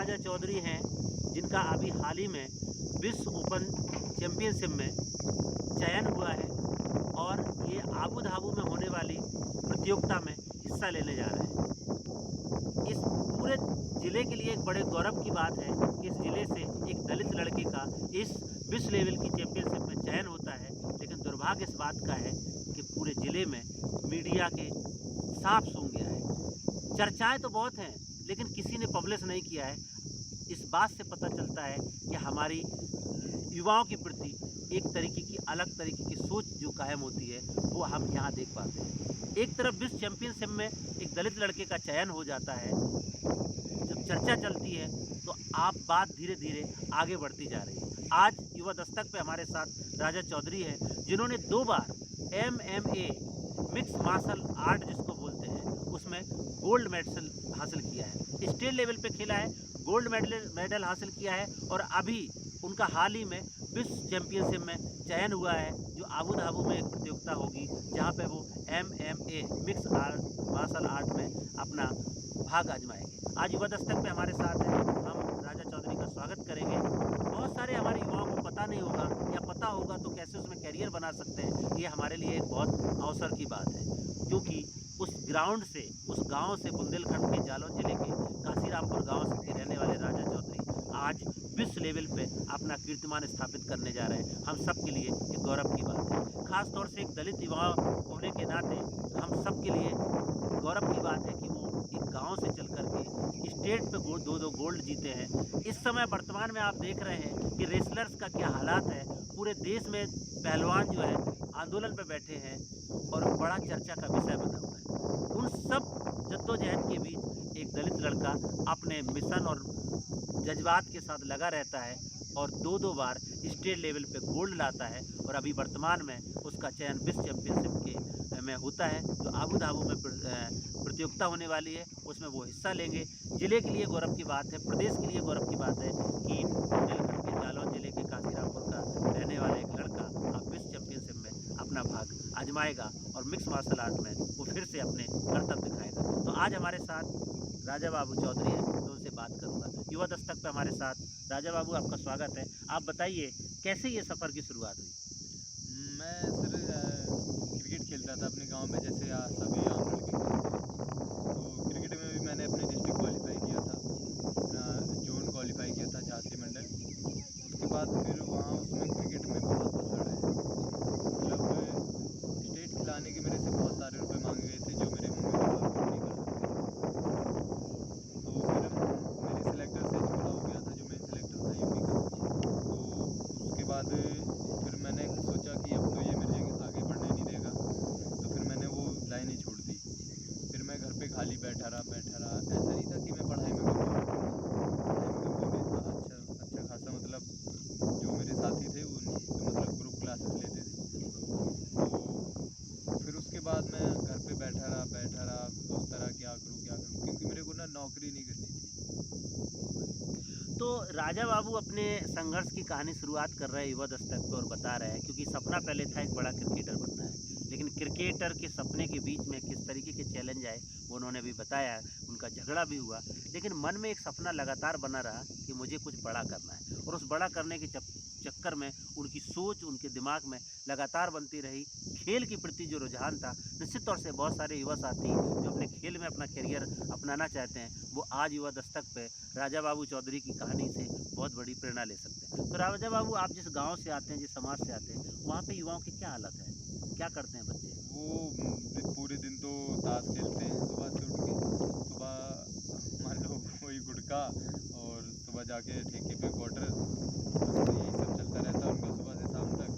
राजा चौधरी हैं जिनका अभी हाल ही में विश्व ओपन चैंपियनशिप में चयन हुआ है और ये आबू धाबू में होने वाली प्रतियोगिता में हिस्सा लेने जा रहे हैं। इस पूरे ज़िले के लिए एक बड़े गौरव की बात है कि इस ज़िले से एक दलित लड़के का इस विश्व लेवल की चैंपियनशिप में चयन होता है। लेकिन दुर्भाग्य इस बात का है कि पूरे ज़िले में मीडिया के साफ सूंघ गया है। चर्चाएं तो बहुत हैं लेकिन किसी ने पब्लिश नहीं किया है। इस बात से पता चलता है कि हमारी युवाओं के प्रति एक तरीके की अलग तरीके की सोच जो कायम होती है वो हम यहाँ देख पाते हैं। एक तरफ विश्व चैंपियनशिप में एक दलित लड़के का चयन हो जाता है, जब चर्चा चलती है तो आप बात धीरे धीरे आगे बढ़ती जा रही है। आज युवा दस्तक पे हमारे साथ राजा चौधरी है जिन्होंने 2 बार MMA मिक्स मार्शल आर्ट जिसको बोलते हैं उसमें गोल्ड मेडल हासिल किया है। स्टेट लेवल पे खेला है, गोल्ड मेडल हासिल किया है और अभी उनका हाल ही में विश्व चैंपियनशिप में चयन हुआ है जो आबू धाबू में एक प्रतियोगिता होगी जहां पे वो MMA मिक्स मार्शल आर्ट में अपना भाग आजमाएंगे। आज युवा दस्तक पे हमारे साथ हैं, हम राजा चौधरी का स्वागत करेंगे। बहुत सारे हमारे युवाओं को पता नहीं होगा या पता होगा तो कैसे उसमें कैरियर बना सकते हैं, ये हमारे लिए एक बहुत अवसर की बात है क्योंकि उस ग्राउंड से, उस गांव से, बुंदेलखंड के जालौन जिले के काशीरामपुर गांव से रहने वाले राजा चौधरी आज विश्व लेवल पे अपना कीर्तिमान स्थापित करने जा रहे हैं। हम सब के लिए एक गौरव की बात है। खास तौर से एक दलित युवा होने के नाते हम सब के लिए गौरव की बात है कि वो एक गांव से चल कर के स्टेट पे 2-2 गोल्ड जीते हैं। इस समय वर्तमान में आप देख रहे हैं कि रेसलर्स का क्या हालात है। पूरे देश में पहलवान जो है आंदोलन पे बैठे हैं और बड़ा चर्चा का विषय बना हुआ है। उन सब जद्दोजहद के बीच एक दलित लड़का अपने मिशन और जज्बात के साथ लगा रहता है और 2-2 बार स्टेट लेवल पे गोल्ड लाता है और अभी वर्तमान में उसका चयन विश्व चैंपियनशिप के में होता है जो आबू धाबू में प्रतियोगिता होने वाली है, उसमें वो हिस्सा लेंगे। ज़िले के लिए गौरव की बात है, प्रदेश के लिए गौरव की बात है कि बुंदेलखंड के जालौन जिले के काशीरामपुर का रहने वाला एक लड़का अब विश्व चैंपियनशिप में अपना भाग आजमाएगा और मिक्स मार्शल आर्ट में वो फिर से अपने करतब दिखाएगा। तो आज हमारे साथ राजा बाबू चौधरी हैं, तो उनसे बात करूंगा। युवा दस्तक पे हमारे साथ राजा बाबू, आपका स्वागत है। आप बताइए कैसे ये सफ़र की शुरुआत हुई? मैं सर क्रिकेट खेलता था अपने गांव में, जैसे सभी आम लड़के खेलते हैं। तो क्रिकेट में भी मैंने अपने डिस्ट्रिक्ट क्वालिफाई किया था, अपना जोन क्वालिफाई किया था झांसी मंडल। उसके बाद फिर वहाँ उसमें क्रिकेट में बहुत पसंद है, मतलब स्टेट खिलाने के मेरे से बहुत सारे रुपए मांगे गए थे जो मेरे मम्मी पापा अफोर्ड नहीं कर सकते। तो फिर मेरे सिलेक्टर से झगड़ा हो गया था, जो मेन सिलेक्टर था यूपी का। तो उसके बाद फिर मैंने सोचा कि अब तो ये मेरे आगे बढ़ने नहीं देगा, तो फिर मैंने वो लाइन ही छोड़ दी। फिर मैं घर पे खाली बैठा रहा। ऐसा नहीं था कि मैं पढ़ाई में कमज़ोर था, अच्छा खासा, मतलब जो मेरे साथी थे वो तो मतलब ग्रुप क्लासेस लेते थे। तो फिर उसके बाद मैं घर पे बैठा रहा, सोचता रहा क्या करूँ, क्योंकि मेरे को ना नौकरी नहीं करनी थी। तो राजा बाबू अपने संघर्ष की कहानी शुरुआत कर रहे हैं युवा दस्तक पे और बता रहे हैं क्योंकि सपना पहले था एक बड़ा क्रिकेटर बनना है, लेकिन क्रिकेटर के सपने के बीच में किस तरीके के चैलेंज आए वो उन्होंने अभी बताया। उनका झगड़ा भी हुआ लेकिन मन में एक सपना लगातार बना रहा कि मुझे कुछ बड़ा करना है और उस बड़ा करने के चक्कर में उनकी सोच उनके दिमाग में लगातार बनती रही। खेल के प्रति जो रुझान था, निश्चित तौर से बहुत सारे युवा साथी जो अपने खेल में अपना करियर अपनाना चाहते हैं वो आज युवा दस्तक पे राजा बाबू चौधरी की कहानी से बहुत बड़ी प्रेरणा ले सकते हैं। तो राजा बाबू, आप जिस गांव से आते हैं, जिस समाज से आते हैं, वहाँ पे युवाओं की क्या हालत है, क्या करते हैं बच्चे? वो पूरे दिन तो ताश खेलते हैं सुबह से उठ के। सुबह मान लो वही गुटखा, और सुबह जाके ठेके पे क्वार्टर, बस यही सब चलता रहता है उनका सुबह से शाम तक।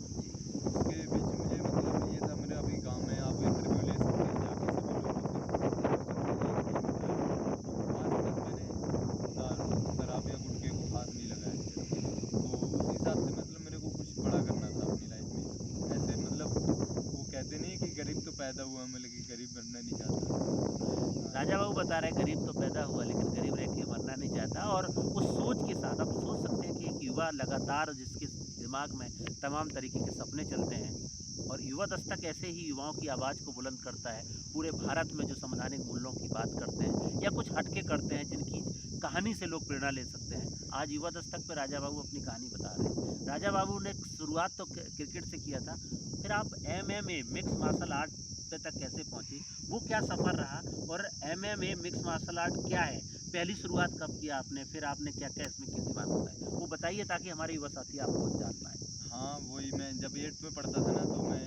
उसके बीच मुझे मतलब ये था, मेरे अभी गांव में आप इंटरव्यू ले सकते हैं जाके सभी लोगों से, पूछ सकते हैं कि मतलब आज तक मैंने दारू शराब या गुटखे को हाथ नहीं लगाया। तो उस हिसाब से मतलब मेरे को कुछ बड़ा करना था अपनी लाइफ में। ऐसे मतलब वो कहते नहीं कि गरीब तो पैदा हुआ मैं, लेकिन गरीब बनना नहीं चाहता। राजा बाबू बता रहे हैं गरीब तो पैदा हुआ लेकिन गरीब रह के मरना नहीं चाहता। और उस सोच के साथ आप सोच सकते हैं कि एक युवा लगातार जिसके दिमाग में तमाम तरीके के सपने चलते हैं और युवा दस्तक ऐसे ही युवाओं की आवाज़ को बुलंद करता है। पूरे भारत में जो संवैधानिक मूल्यों की बात करते हैं या कुछ हटके करते हैं, जिनकी कहानी से लोग प्रेरणा ले सकते हैं। आज युवा दस्तक पे राजा बाबू अपनी कहानी बता रहे हैं। राजा बाबू ने शुरुआत तो क्रिकेट से किया था, फिर आप एमएमए मिक्स मार्शल आर्ट पे तक कैसे पहुँची, वो क्या सफ़र रहा, और एमएमए मिक्स मार्शल आर्ट क्या है, पहली शुरुआत कब किया आपने, फिर आपने क्या-क्या इसमें कीर्तिमान बताए, वो बताइए ताकि हमारे युवा साथी आपको जान पाएँ। हाँ, वही मैं जब 8th में पढ़ता था ना, तो मैं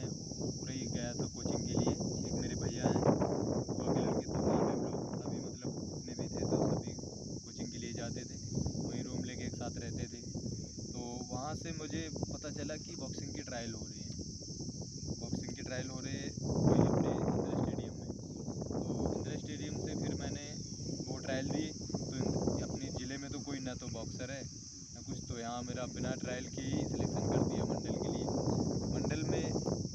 उरई गया था कोचिंग के लिए। एक मेरे भैया हैं, बुआ के लड़के, तो वहाँ पे हम लोग सभी मतलब जितने भी थे तो सभी कोचिंग के लिए जाते थे। वहीं रूम लेके एक साथ रहते थे। तो वहाँ से मुझे पता चला कि बॉक्सिंग की ट्रायल हो रही है। बॉक्सिंग की ट्रायल हो रहे वही अपने इंदिरा स्टेडियम में। तो इंदिरा स्टेडियम से फिर मैंने वो ट्रायल दिए। तो अपने ज़िले में तो कोई ना तो बॉक्सर है ना कुछ, तो यहाँ मेरा बिना ट्रायल के ही सिलेक्शन कर दिया मंडल के लिए।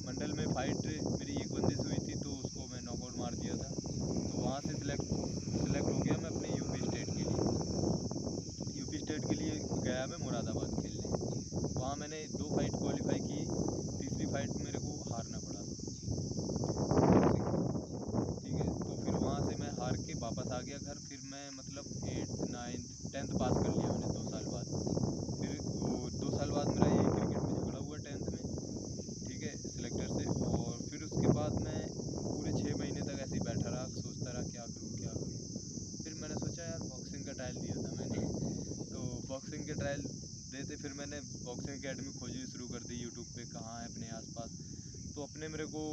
मंडल में फ़ाइट मेरी एक बंदे से हुई थी, तो उसको मैं नॉकआउट मार दिया था। तो वहाँ से सिलेक्ट हो गया मैं अपने यूपी स्टेट के लिए। यूपी स्टेट के लिए गया मैं मुरादाबाद खेलने। वहाँ मैंने 2 फाइट क्वालीफाई की, तीसरी फाइट मेरे को हारना पड़ा बॉक्सिंग में, ठीक है। तो फिर वहाँ से मैं हार के वापस आ गया घर। फिर मैं मतलब 8th 9th 10th पास कर लिया मैंने 2 साल बाद। फिर वो 2 साल बाद मेरा ये क्रिकेट में झगड़ा हुआ 10th में, ठीक है, सिलेक्टर से। और फिर उसके बाद मैं पूरे 6 महीने तक ऐसे ही बैठा रहा, सोचता रहा क्या करूँ क्या करूँ। फिर मैंने सोचा यार बॉक्सिंग का ट्रायल दिया था मैंने तो बॉक्सिंग के ट्रायल देते फिर मैंने बॉक्सिंग एकेडमी खोजनी शुरू कर दी यूट्यूब पे, कहाँ है अपने आसपास। तो अपने मेरे को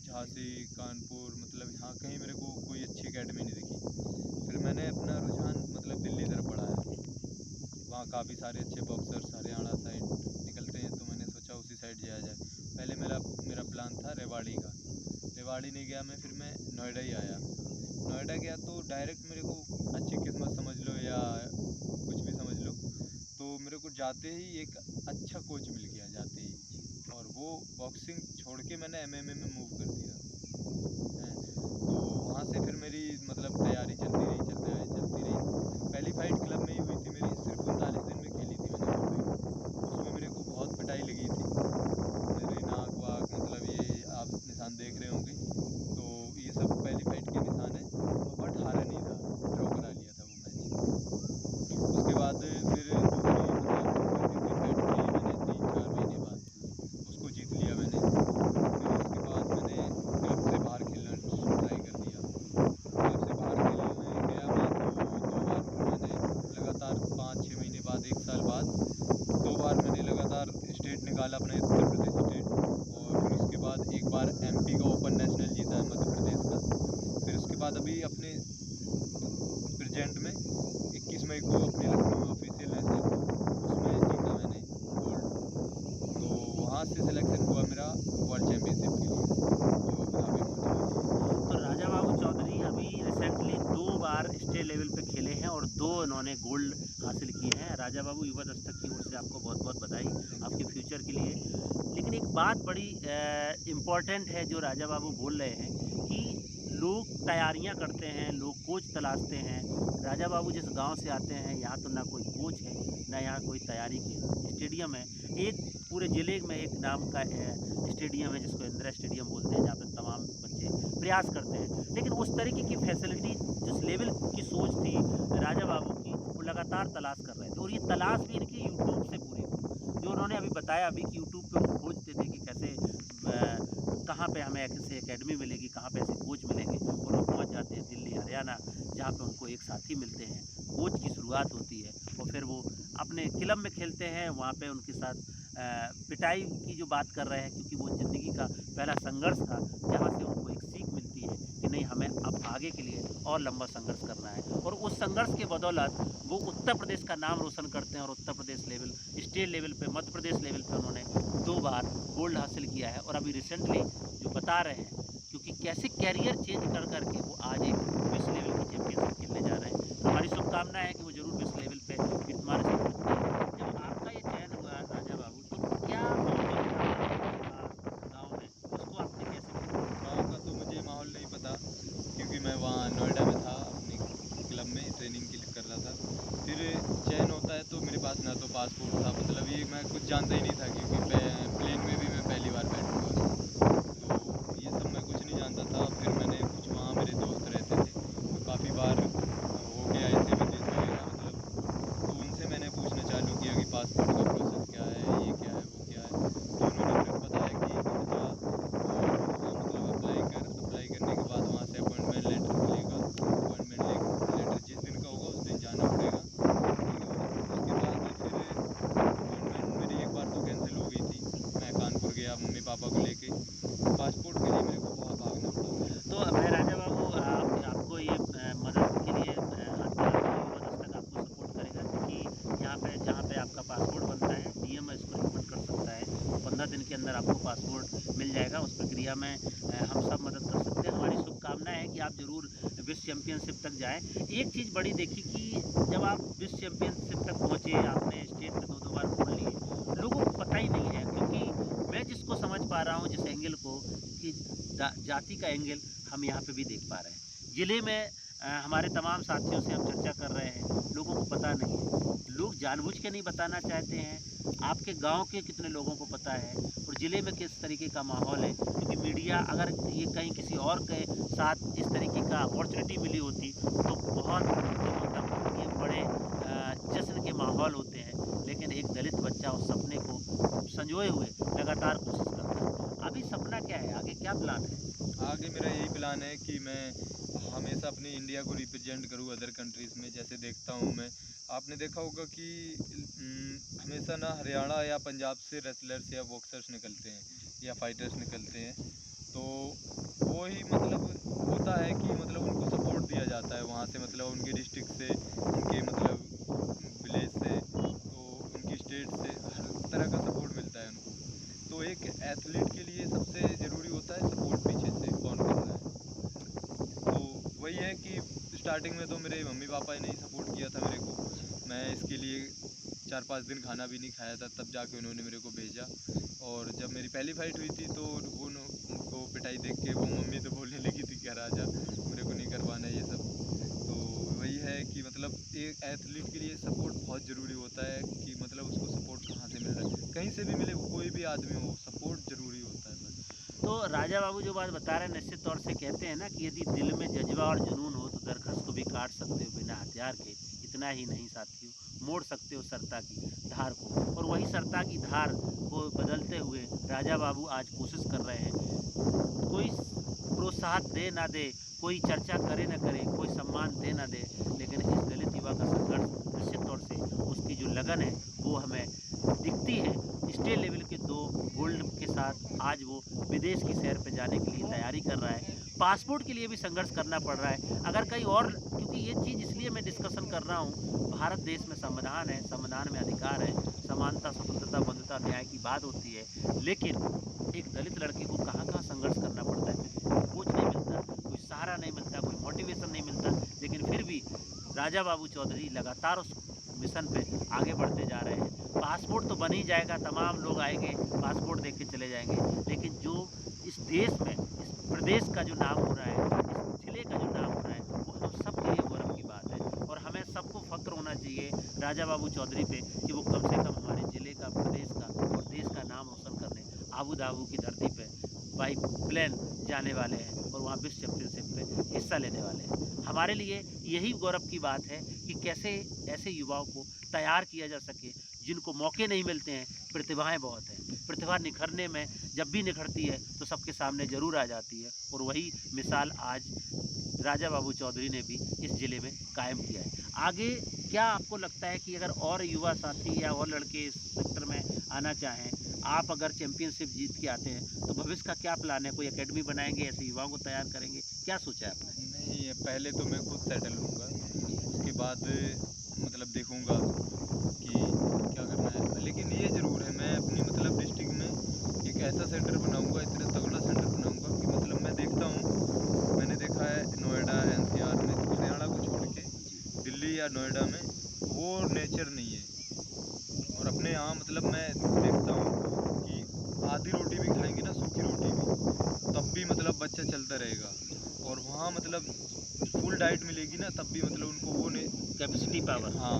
झांसी कानपुर मतलब यहाँ कहीं मेरे को कोई अच्छी एकेडमी नहीं दिखी। फिर मैंने अपना रुझान मतलब दिल्ली तरफ बढ़ाया। वहाँ काफ़ी सारे अच्छे बॉक्सर्स हरियाणा साइड निकलते हैं, तो मैंने सोचा उसी साइड जाया जाए। पहले मेरा प्लान था रेवाड़ी का। रेवाड़ी नहीं गया मैं, फिर मैं नोएडा ही आया। नोएडा गया तो डायरेक्ट मेरे को अच्छी किस्मत समझ लो या कुछ भी समझ लो, तो मेरे को जाते ही एक अच्छा कोच मिल गया जाते ही। और वो बॉक्सिंग छोड़ के मैंने एमएमए में मूव कर दिया हैं। तो वहाँ से फिर मेरी मतलब तैयारी चलती रही। पहली फाइट क्लब में ही हुई थी मेरी, सिर्फ 39 दिन में खेली थी मैंने वो फाइट। उसमें मेरे को बहुत पिटाई लगी थी, मेरे नाक वाक मतलब ये आप निशान देख रहे होंगे, तो ये सब पहली फाइट के निशान है। बट हारा नहीं था, ड्रॉ करा लिया था वो मैच। उसके बाद फिर दूसरी फाइट खेली मैंने 3-4 महीने बाद, उसको जीत लिया मैंने। फिर उसके बाद मैंने क्लब से बाहर खेलना ट्राई कर दिया। क्लब से बाहर खेलने गया मैं, तो 2 बार मैंने लगातार 5-6 महीने बाद 1 साल बाद 2 बार मैंने लगातार स्टेट निकाला अपने उत्तर प्रदेश स्टेट। और फिर उसके बाद एक बार एमपी का ओपन नेशनल जीता है मध्य प्रदेश का। फिर उसके बाद अभी अपने प्रेजेंट में 21 मई को अपने लखनऊ में ऑफिशियल नेशनल उसमें जीता मैंने गोल्ड। तो वहाँ से सिलेक्शन हुआ मेरा वर्ल्ड चैम्पियनशिप के लिए, जो अभी होने वाली है। तो राजा बाबू चौधरी अभी रिसेंटली 2 बार स्टेट लेवल पे खेले हैं और 2 इन्होंने गोल्ड हासिल किए हैं। राजा बाबू युवा दस्तक की ओर से आपको बहुत-बहुत बधाई आपके फ्यूचर के लिए। लेकिन एक बात बड़ी इम्पोर्टेंट है जो राजा बाबू बोल रहे हैं कि लोग तैयारियां करते हैं, लोग कोच तलाशते हैं। राजा बाबू जिस गांव से आते हैं यहाँ तो ना कोई कोच है, ना यहाँ कोई तैयारी की स्टेडियम है। एक पूरे ज़िले में एक नाम का स्टेडियम है जिसको इंदिरा स्टेडियम बोलते हैं, जहाँ पे तमाम बच्चे प्रयास करते हैं। लेकिन उस तरीके की फैसिलिटी जिस लेवल की सोच थी राजा बाबू की, वो लगातार तलाश कर रहे थे और ये तलाश भी इनकी यूट्यूब से पूरी हुई। जो उन्होंने अभी बताया अभी कि यूट्यूब पे वो खोजते थे कि कैसे कहाँ पे हमें ऐसे एकेडमी मिलेगी, कहाँ पे ऐसे कोच मिलेंगे, और वो पहुँच जाते हैं दिल्ली हरियाणा, जहाँ पे उनको एक साथी मिलते हैं, कोच की शुरुआत होती है और फिर वो अपने क्लब में खेलते हैं। वहाँ पे उनके साथ पिटाई की जो बात कर रहे हैं, क्योंकि वो ज़िंदगी का पहला संघर्ष था जहाँ से उनको एक सीख मिलती है कि नहीं, हमें अब आगे के लिए और लंबा संघर्ष करना है। और उस संघर्ष के बदौलत वो उत्तर प्रदेश का नाम रोशन करते हैं और Uttar Pradesh level, state level पे, मध्य प्रदेश लेवल पे उन्होंने 2 बार गोल्ड हासिल किया है। और अभी रिसेंटली जो बता रहे हैं, क्योंकि कैसे कैरियर चेंज कर करके वो आज एक विश्व लेवल की चैंपियनशिप खेलने जा रहे हैं। हमारी शुभकामना है कि वो ज़रूर विश्व लेवल पे कीर्तिमान से पहुँचे। जब आपका ये चयन हुआ राजा बाबू, तो क्या माहौल था गाँव में, उसको आपने कैसे देखा? गाँव का तो मुझे माहौल नहीं पता, क्योंकि मैं वहाँ नोएडा में था अपनी क्लब में ट्रेनिंग के लिए कर रहा था। फिर चयन होता है तो मेरे पास ना तो पासपोर्ट था, मतलब ये मैं कुछ जानता ही नहीं था, क्योंकि प्लेन में भी मैं पहली बार बैठूँगा। तो ये सब मैं कुछ नहीं जानता था। फिर मैंने कुछ वहाँ मेरे दोस्त रहते थे, तो काफ़ी बार हो गया ऐसे विदेश वगैरह, मतलब पासपोर्ट के लिए मेरे को बहुत भागना पड़ा। तो मैं राजा बाबू आपको ये मदद के लिए तक आपको सपोर्ट करेगा, क्योंकि यहाँ पे जहाँ पे आपका पासपोर्ट बनता है डीएम इसको रिकमेंड कर सकता है, 15 दिन के अंदर आपको पासपोर्ट मिल जाएगा। उस प्रक्रिया में हम सब मदद कर सकते हैं। हमारी शुभकामनाएं है कि आप ज़रूर विश्व चैम्पियनशिप तक जाएं। एक चीज़ बड़ी देखी कि जब आप विश्व चैम्पियनशिप तक पहुँचे, आपने स्टेट में 2-2 बार गोल्ड लिए, लोगों को पता ही नहीं है, क्योंकि मैं जिसको समझ पा रहा हूँ जिस एंगल को, कि जाति का एंगल हम यहाँ पे भी देख पा रहे हैं। ज़िले में हमारे तमाम साथियों से हम चर्चा कर रहे हैं, लोगों को पता नहीं है। लोग जानबूझ के नहीं बताना चाहते हैं। आपके गांव के कितने लोगों को पता है और ज़िले में किस तरीके का माहौल है, क्योंकि मीडिया अगर ये कहीं किसी और के साथ इस तरीके का अपॉर्चुनिटी मिली होती तो बहुत लोगों तक ये बड़े जश्न के माहौल होते हैं। लेकिन एक दलित बच्चा उस सपने को संजोए हुए लगातार कोशिश करता है। अभी सपना क्या है, आगे क्या प्लान है? आगे मेरा यही प्लान है कि मैं हमेशा अपनी इंडिया को रिप्रेजेंट करूँ अदर कंट्रीज़ में। जैसे देखता हूँ मैं, आपने देखा होगा कि हमेशा ना हरियाणा या पंजाब से रेसलर्स या बॉक्सर्स निकलते हैं या फाइटर्स निकलते हैं, तो वो ही मतलब होता है कि मतलब उनको सपोर्ट दिया जाता है वहाँ से, मतलब उनके डिस्ट्रिक्ट से, उनके मतलब विलेज से, तो उनकी स्टेट से हर तरह का सपोर्ट मिलता है उनको। तो एक एथलीट के लिए सबसे ज़रूरी होता है सपोर्ट, पीछे से कौन कर रहा है। तो वही है कि स्टार्टिंग में तो मेरे मम्मी पापा ने ही सपोर्ट किया था मेरे को। मैं इसके लिए 4-5 दिन खाना भी नहीं खाया था, तब जाके उन्होंने मेरे को भेजा। और जब मेरी पहली फ़ाइट हुई थी तो उनको पिटाई देख के वो मम्मी तो बोलने लगी थी कि घर आ जा, मेरे को नहीं करवाना ये सब। तो वही है कि मतलब एक एथलीट के लिए सपोर्ट बहुत ज़रूरी होता है, कि मतलब उसको सपोर्ट कहाँ से मिल रहा है, कहीं से भी मिले, कोई भी आदमी हो, सपोर्ट ज़रूरी होता है बस। तो राजा बाबू जो बात बता रहे हैं, निश्चित तौर से कहते हैं ना कि यदि दिल में जज्बा और जुनून हो तो दरख्त को भी काट सकते हो बिना हथियार के। इतना ही नहीं साथियों, मोड़ सकते हो सरता की धार को। और वही सरता की धार को बदलते हुए राजा बाबू आज कोशिश कर रहे हैं। कोई प्रोत्साहन दे ना दे, कोई चर्चा करे ना करे, कोई सम्मान दे ना दे, लेकिन इस दलित युवा का संघर्ष निश्चित तौर से उसकी जो लगन है वो हमें दिखती है। स्टेट लेवल के 2 गोल्ड के साथ आज वो विदेश की सैर पे जाने के लिए तैयारी कर रहा है। पासपोर्ट के लिए भी संघर्ष करना पड़ रहा है। अगर कहीं और, क्योंकि ये चीज़ इसलिए मैं डिस्कशन कर रहा हूँ, भारत देश में संविधान है, संविधान में अधिकार है, समानता, स्वतंत्रता, बंधुता, न्याय की बात होती है। लेकिन एक दलित लड़के को कहाँ-कहाँ संघर्ष करना पड़ता है, कोई कोच नहीं मिलता, कोई सहारा नहीं मिलता, कोई मोटिवेशन नहीं मिलता, लेकिन फिर भी राजा बाबू चौधरी लगातार उस मिशन पे आगे बढ़ते जा रहे हैं। पासपोर्ट तो बन ही जाएगा, तमाम लोग आएँगे, पासपोर्ट देख के चले जाएँगे, लेकिन जो इस देश में, इस प्रदेश का जो नाम हो रहा है, इस ज़िले का जो नाम हो रहा है, वो हम सब के लिए गौरव की बात है। और हमें सबको फ़ख्र होना चाहिए राजा बाबू चौधरी पे कि वो कम से कम हमारे ज़िले का, प्रदेश का और देश का नाम रोशन करने आबू धाबू की धरती पे बाई प्लेन जाने वाले हैं और वहाँ विश्व चैंपियनशिप में हिस्सा लेने वाले हैं। हमारे लिए यही गौरव की बात है कि कैसे ऐसे युवाओं को तैयार किया जा सके जिनको मौके नहीं मिलते हैं। प्रतिभाएं बहुत हैं, प्रतिभा निखरने में जब भी निखरती है तो सबके सामने ज़रूर आ जाती है, और वही मिसाल आज राजा बाबू चौधरी ने भी इस ज़िले में कायम किया है। आगे क्या आपको लगता है कि अगर और युवा साथी या और लड़के इस सेक्टर में आना चाहें, आप अगर चैंपियनशिप जीत के आते हैं तो भविष्य का क्या प्लान है? कोई एकेडमी बनाएंगे, ऐसे युवाओं को तैयार करेंगे, क्या सोचा है आपने? नहीं, पहले तो मैं खुद सेटल होऊँगा, उसके बाद मतलब देखूँगा कि क्या करना है। लेकिन ये ज़रूर है, मैं अपनी मतलब डिस्ट्रिक्ट में एक ऐसा सेंटर बनाऊँगा, इतना तगड़ा सेंटर बनाऊँगा कि मतलब मैं देखता हूँ, मैंने देखा है नोएडा, एनसीआर में, हरियाणा को छोड़ के दिल्ली या नोएडा में वो नेचर नहीं है। और अपने यहाँ मतलब मैं देखता हूँ कि आधी रोटी भी खाएँगे ना, सूखी रोटी भी, तब भी मतलब बच्चा चलता रहेगा। और वहाँ मतलब फुल डाइट मिलेगी ना, तब भी मतलब उनको वो नहीं। Capacity power. हाँ,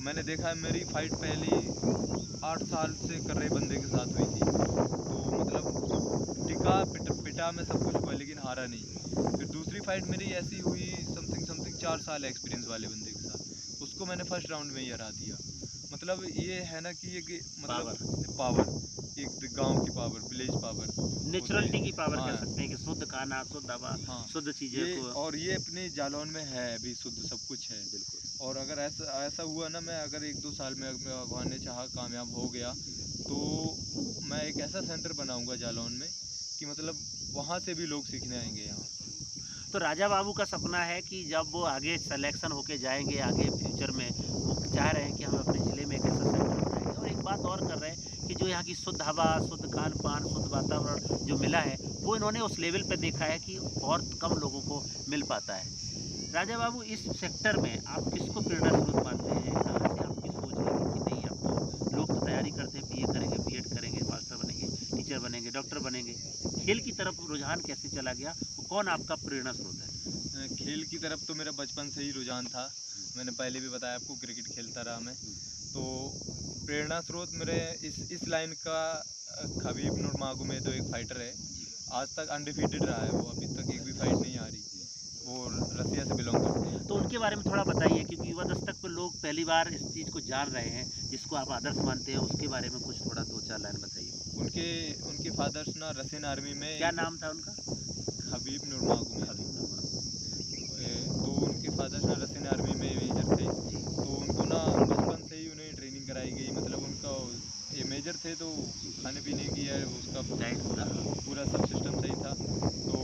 मैंने देखा है, मेरी फ़ाइट पहली 8 साल से कर रहे बंदे के साथ हुई थी। तो मतलब टिका, पिटा मैं, सब कुछ हुआ, लेकिन हारा नहीं। फिर दूसरी फ़ाइट मेरी ऐसी हुई, समथिंग 4 साल एक्सपीरियंस वाले बंदे के साथ। उसको मैंने फर्स्ट राउंड में ही हरा दिया। मतलब ये है ना कि ये मतलब पावर, पावर, एक गाँव की पावर, विलेज पावर होती है। नेचुरलिटी की पावर कह हाँ, सकते हैं कि शुद्ध खाना, शुद्ध हवा, हाँ, शुद्ध चीज़ें ये को। और ये अपने जालौन में है, अभी शुद्ध सब कुछ है। बिल्कुल। और अगर ऐसा ऐसा हुआ ना, मैं अगर 1-2 साल में भगवान ने चाहा कामयाब हो गया, तो मैं एक ऐसा सेंटर बनाऊँगा जालौन में कि मतलब वहाँ से भी लोग सीखने आएंगे यहाँ। तो राजा बाबू का सपना है कि जब वो आगे सिलेक्शन होके जाएँगे, आगे फ्यूचर में वो चाह रहे हैं कि हम अपने ज़िले में एक ऐसा सेंटर बनाएँगे और एक बात और कर रहे हैं कि जो यहाँ की शुद्ध हवा, शुद्ध खान-पान, शुद्ध वातावरण जो मिला है, वो इन्होंने उस लेवल पे देखा है कि और कम लोगों को मिल पाता है। राजा बाबू इस सेक्टर में आप किसको प्रेरणा स्रोत मानते हैं? कहाँ से आपकी सोच लगी कि नहीं अब तो लोग तो तैयारी करते हैं बीए करेंगे, बीएड करेंगे, मास्टर बनेंगे, टीचर बनेंगे, डॉक्टर बनेंगे। खेल की तरफ रुझान कैसे चला गया? वो कौन आपका प्रेरणा स्रोत है? खेल की तरफ तो मेरा बचपन से ही रुझान था। मैंने पहले भी बताया आपको, क्रिकेट खेलता रहा मैं। तो प्रेरणा स्रोत मेरे इस लाइन का खबीब नुरमागोमेदोव एक फाइटर है। आज तक अनडिफीटेड रहा है वो, अभी तक एक भी फाइट नहीं हारी। वो रसिया से बिलोंग करते हैं। तो उनके बारे में थोड़ा बताइए क्योंकि युवा दस्तक पे लोग पहली बार इस चीज़ को जान रहे हैं, जिसको आप आदर्श मानते हैं, उसके बारे में कुछ थोड़ा 2-4 लाइन बताइए। उनके उनके फादर्स ना रशियन आर्मी में क्या नाम था उनका? खबीब नुरमागोमेदोव। तो उनके फादर्स ना रशियन आर्मी में मेजर थे। जी, तो उनको ना बचपन से ही उन्हें ट्रेनिंग कराई गई, मतलब उनका ये मेजर थे तो खाने पीने की है उसका डाइट पूरा पूरा सब सिस्टम सही था। तो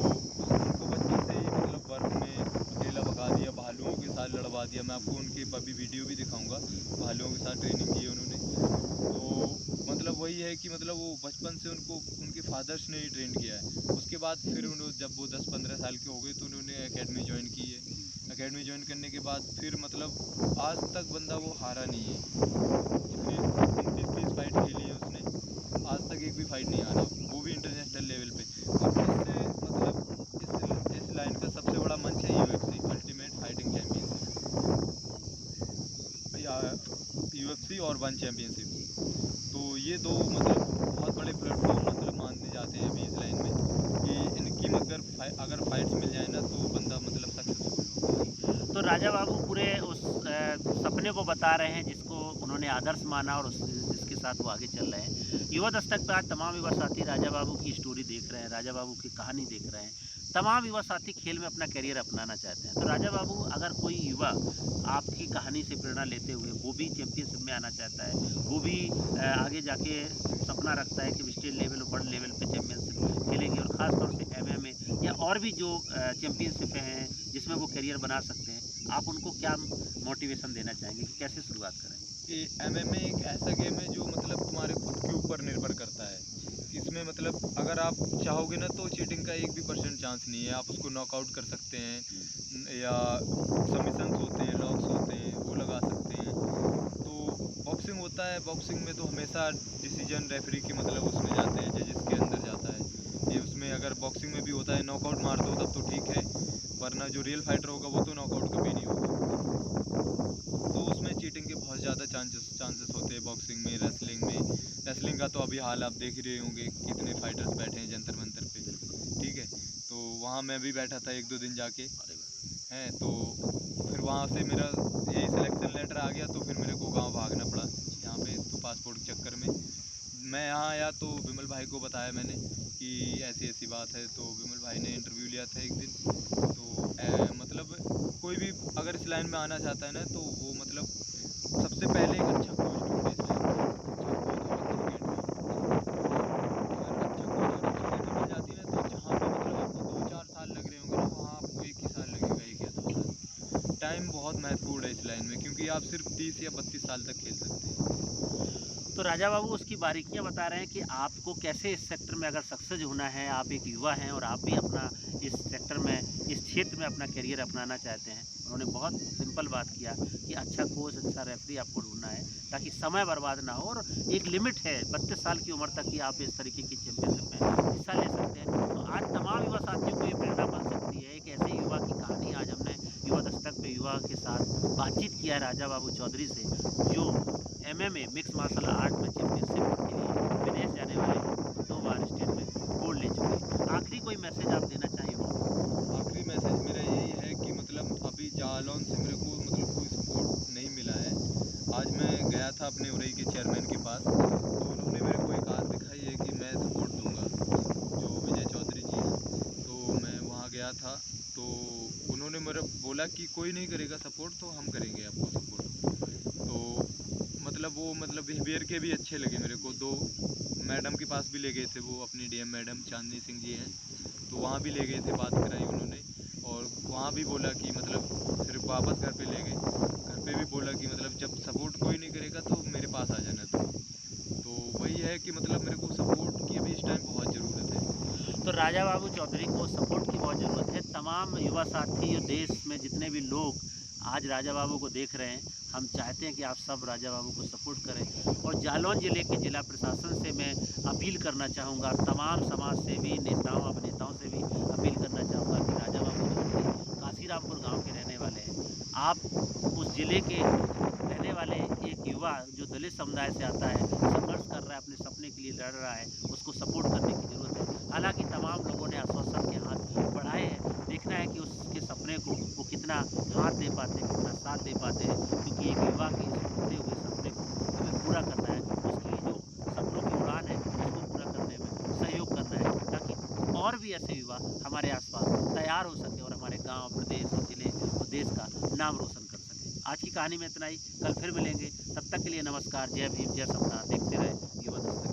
उनको बचपन से ही मतलब बर्फ में अकेला भगा दिया, भालुओं के साथ लड़वा दिया। मैं आपको उनकी अभी वीडियो भी दिखाऊंगा, भालुओं के साथ ट्रेनिंग की है उन्होंने। तो मतलब वही है कि मतलब वो बचपन से उनको उनके फादर्स ने ही ट्रेन किया है। उसके बाद फिर उन्होंने जब वो 10-15 साल के हो गए तो उन्होंने एकेडमी ज्वाइन की है। एकेडमी ज्वाइन करने के बाद फिर मतलब आज तक बंदा वो हारा नहीं है। जितनी 29-30 फाइट खेली है उसने, आज तक एक भी फाइट नहीं हारा, वो भी इंटरनेशनल लेवल पे। और इससे मतलब इस लाइन का सबसे बड़ा मंच है यूएफसी, अल्टीमेट फाइटिंग चैम्पियनशिप, या यूएफसी और वन चैम्पियनशिप। तो ये दो मतलब बहुत बड़े प्लेटफॉर्म मतलब मानते जाते हैं अभी इस लाइन में, कि इनकी अगर फाइट्स मिल जाए ना तो बंदा मतलब सक्सेसफुल होगा। तो राजा बाबू पूरे उस सपने को बता रहे हैं जिसको उन्होंने आदर्श माना और जिसके साथ वो आगे चल रहे हैं। युवा दस्तक पे आज तमाम युवा साथी राजा बाबू की स्टोरी देख रहे हैं, राजा बाबू की कहानी देख रहे हैं। तमाम युवा साथी खेल में अपना करियर अपनाना चाहते हैं। तो राजा बाबू अगर कोई युवा आपकी कहानी से प्रेरणा लेते हुए वो भी चैंपियनशिप में आना चाहता है, वो भी आगे जाके सपना रखता है कि स्टेट लेवल और वर्ल्ड लेवल पे चैंपियनशिप खेलेंगे और ख़ास तौर से एमएमए या और भी जो चैंपियनशिप हैं जिसमें वो करियर बना सकते हैं, आप उनको क्या मोटिवेशन देना चाहेंगे कि कैसे शुरुआत करें? ये एमएमए एक ऐसा गेम है जो मतलब तुम्हारे खुद के ऊपर निर्भर करता है। इसमें मतलब अगर आप चाहोगे ना तो चीटिंग का 1% चांस नहीं है, आप उसको नॉकआउट कर सकते हैं। या सबमिशंस होते हैं, लॉक्स होते हैं, वो लगा सकते हैं। तो बॉक्सिंग होता है, बॉक्सिंग में तो हमेशा डिसीजन रेफरी के मतलब उसमें जाते हैं, जजेस के अंदर जाता है। ये उसमें अगर बॉक्सिंग में भी होता है नॉकआउट मार दो तब तो ठीक है, वरना जो रियल फाइटर होगा वो तो नॉकआउट कभी नहीं होगा। तो उसमें चीटिंग के बहुत ज़्यादा चांसेस होते हैं बॉक्सिंग में, रेसलिंग में। रेसलिंग का तो अभी हाल आप देख ही रहे होंगे, कितने फाइटर्स बैठे हैं जंतर मंतर पे। ठीक है, तो वहाँ मैं भी बैठा था 1-2 दिन जाके अरे वाह! हैं। तो फिर वहाँ से मेरा यही सिलेक्शन लेटर आ गया, तो फिर मेरे को गांव भागना पड़ा यहाँ पे, तो पासपोर्ट के चक्कर में मैं यहाँ आया। तो विमल भाई को बताया मैंने कि ऐसी ऐसी बात है। तो विमल भाई ने इंटरव्यू लिया था एक दिन। तो मतलब कोई भी अगर इस लाइन में आना चाहता है ना तो वो मतलब सबसे पहले एक अच्छा कोच ढूंढे इस लाइन में, अच्छा कोच और अच्छा ट्रेनर। अगर अच्छा कोच और अच्छी ट्रेनर मिल जाती है ना तो जहाँ पे मतलब आपको 2-4 साल लग रहे होंगे ना, वहाँ आपको 1 ही साल लगेगा, 1 या 2 साल। टाइम बहुत महत्वपूर्ण है इस लाइन में, क्योंकि आप सिर्फ 30 या 32 साल तक खेल सकते हैं। तो राजा बाबू उसकी बारीकियाँ बता रहे हैं कि आपको कैसे इस सेक्टर में अगर सक्सेस होना है, आप एक युवा हैं और आप भी अपना इस सेक्टर में, इस क्षेत्र में अपना करियर अपनाना चाहते हैं। उन्होंने बहुत सिंपल बात किया कि अच्छा कोच, अच्छा रेफरी आपको ढूँढना है ताकि समय बर्बाद ना हो और एक लिमिट है 32 साल की उम्र तक ही आप इस तरीके की चैंपियनशिप में हिस्सा ले सकते हैं। तो आज तमाम युवा साथियों को ये प्रेरणा बन सकती है। एक ऐसे युवा की कहानी आज हमने युवा दस्तक पे युवा के साथ बातचीत किया है राजा बाबू चौधरी से, जो एमएमए मिक्स मार्शल आर्ट में चैंपियनशिप के लिए विदेश जाने वाले 2 बार स्टेट में गोल्ड ले चुके हैं। आखिरी कोई मैसेज आप देना चाहें युवाओं को? आखिरी मैसेज मेरा यही है कि मतलब अभी जालौन से मेरे को मतलब कोई सपोर्ट नहीं मिला है। आज मैं गया था अपने उरई के चेयरमैन के पास, तो उन्होंने मेरे को एक आस दिखाई है कि मैं सपोर्ट दूंगा, जो विजय चौधरी जी हैं। तो मैं वहाँ गया था, तो उन्होंने मेरा बोला कि कोई नहीं करेगा सपोर्ट तो हम करेंगे आपको सपोर्ट। तो मतलब वो मतलब बिहेवियर के भी अच्छे लगे मेरे को। दो मैडम के पास भी ले गए थे, वो अपनी डीएम मैडम चांदनी सिंह जी हैं, तो वहाँ भी ले गए थे, बात कराई उन्होंने। और वहाँ भी बोला कि मतलब फिर वापस घर पे ले गए। घर पे भी बोला कि मतलब जब सपोर्ट कोई नहीं करेगा तो मेरे पास आ जाना तुम। तो वही है कि मतलब मेरे को सपोर्ट की अभी इस टाइम बहुत ज़रूरत है। तो राजा बाबू चौधरी को सपोर्ट की बहुत ज़रूरत है। तमाम युवा साथी और देश में जितने भी लोग आज राजा बाबू को देख रहे हैं, हम चाहते हैं कि आप सब राजा बाबू को सपोर्ट करें। और जालौन ज़िले के जिला प्रशासन से मैं अपील करना चाहूँगा, तमाम समाज सेवी नेताओं अभिनेताओं से भी अपील करना चाहूँगा कि राजा बाबू चौधरी काशीरामपुर गांव के रहने वाले हैं। आप उस ज़िले के रहने वाले एक युवा जो दलित समुदाय से आता है, संघर्ष कर रहा है, अपने सपने के लिए लड़ रहा है, उसको सपोर्ट करने की ज़रूरत है। हालांकि तमाम लोगों ने आश्वासन के हाथ बढ़ाए हैं, देखना है कि उसके सपने को वो कितना हाथ दे पाते हैं, कितना साथ दे पाते हैं, क्योंकि एक युवा के इस टूटे हुए सपने को हमें पूरा करना है। उसकी जो सपनों की उड़ान है उसको पूरा करने में सहयोग करना है, ताकि और भी ऐसे युवा हमारे आसपास तैयार हो सके और हमारे गांव, प्रदेश और जिले और देश का नाम रोशन कर सके। आज की कहानी में इतना ही, कल फिर मिलेंगे। तब तक के लिए नमस्कार, जय भीम, जय सम्राट। देखते रहे युवा दस्तक।